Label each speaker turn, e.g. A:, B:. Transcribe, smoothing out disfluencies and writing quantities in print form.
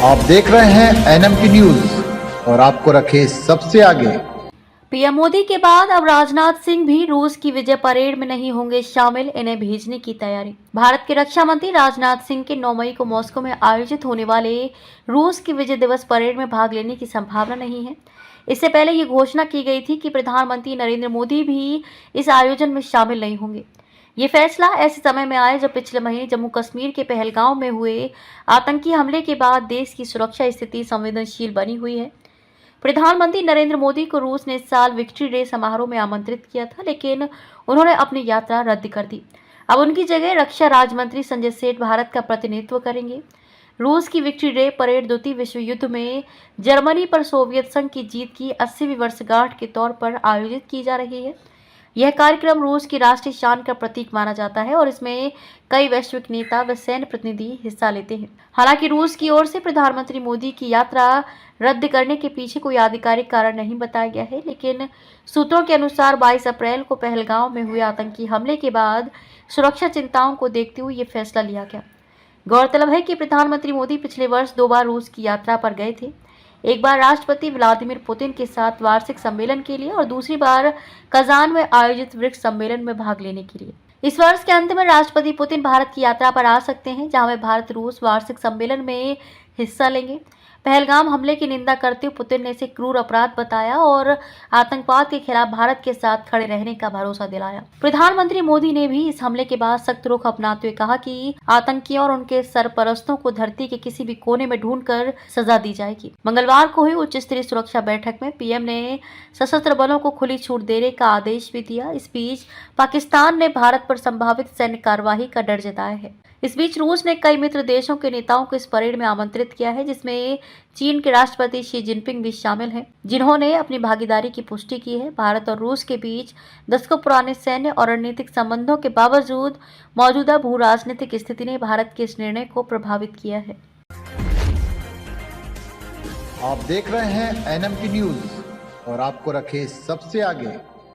A: आप देख रहे हैं NMT न्यूज और आपको रखे सबसे आगे।
B: पीएम मोदी के बाद अब राजनाथ सिंह भी रूस की विजय परेड में नहीं होंगे शामिल, इन्हें भेजने की तैयारी। भारत के रक्षा मंत्री राजनाथ सिंह के 9 मई को मॉस्को में आयोजित होने वाले रूस की विजय दिवस परेड में भाग लेने की संभावना नहीं है। इससे पहले ये घोषणा की गई थी कि प्रधानमंत्री नरेंद्र मोदी भी इस आयोजन में शामिल नहीं होंगे। ये फैसला ऐसे समय में आया जब पिछले महीने जम्मू कश्मीर के पहलगांव में हुए आतंकी हमले के बाद देश की सुरक्षा स्थिति संवेदनशील बनी हुई है। प्रधानमंत्री नरेंद्र मोदी को रूस ने इस साल विक्ट्री डे समारोह में आमंत्रित किया था, लेकिन उन्होंने अपनी यात्रा रद्द कर दी। अब उनकी जगह रक्षा राज्य मंत्री संजय सेठ भारत का प्रतिनिधित्व करेंगे। रूस की विक्ट्री डे परेड द्वितीय विश्व युद्ध में जर्मनी पर सोवियत संघ की जीत की 80वीं वर्षगांठ के तौर पर आयोजित की जा रही है। यह कार्यक्रम रूस की राष्ट्रीय शान का प्रतीक माना जाता है और इसमें कई वैश्विक नेता व सैन्य प्रतिनिधि हिस्सा लेते हैं। हालांकि रूस की ओर से प्रधानमंत्री मोदी की यात्रा रद्द करने के पीछे कोई आधिकारिक कारण नहीं बताया गया है, लेकिन सूत्रों के अनुसार 22 अप्रैल को पहलगांव में हुए आतंकी हमले के बाद सुरक्षा चिंताओं को देखते हुए ये फैसला लिया गया। गौरतलब है कि प्रधानमंत्री मोदी पिछले वर्ष 2 बार रूस की यात्रा पर गए थे। एक बार राष्ट्रपति व्लादिमीर पुतिन के साथ वार्षिक सम्मेलन के लिए और दूसरी बार कजान में आयोजित ब्रिक्स सम्मेलन में भाग लेने के लिए। इस वर्ष के अंत में राष्ट्रपति पुतिन भारत की यात्रा पर आ सकते हैं, जहां वे भारत रूस वार्षिक सम्मेलन में हिस्सा लेंगे। पहलगाम हमले की निंदा करते हुए पुतिन ने इसे क्रूर अपराध बताया और आतंकवाद के खिलाफ भारत के साथ खड़े रहने का भरोसा दिलाया। प्रधानमंत्री मोदी ने भी इस हमले के बाद सख्त रुख अपनाते हुए कहा कि आतंकियों और उनके सरपरस्तों को धरती के किसी भी कोने में ढूंढकर सजा दी जाएगी। मंगलवार को हुई उच्च स्तरीय सुरक्षा बैठक में पीएम ने सशस्त्र बलों को खुली छूट देने का आदेश भी दिया। इस बीच पाकिस्तान ने भारत पर संभावित सैन्य कार्यवाही का डर जताया है। इस बीच रूस ने कई मित्र देशों के नेताओं को इस परेड में आमंत्रित किया है, जिसमें चीन के राष्ट्रपति शी जिनपिंग भी शामिल हैं, जिन्होंने अपनी भागीदारी की पुष्टि की है। भारत और रूस के बीच दशकों पुराने सैन्य और रणनीतिक संबंधों के बावजूद मौजूदा भू राजनीतिक स्थिति ने भारत के इस निर्णय को प्रभावित किया है।
A: आप देख रहे हैं NMT न्यूज और आपको रखे सबसे आगे।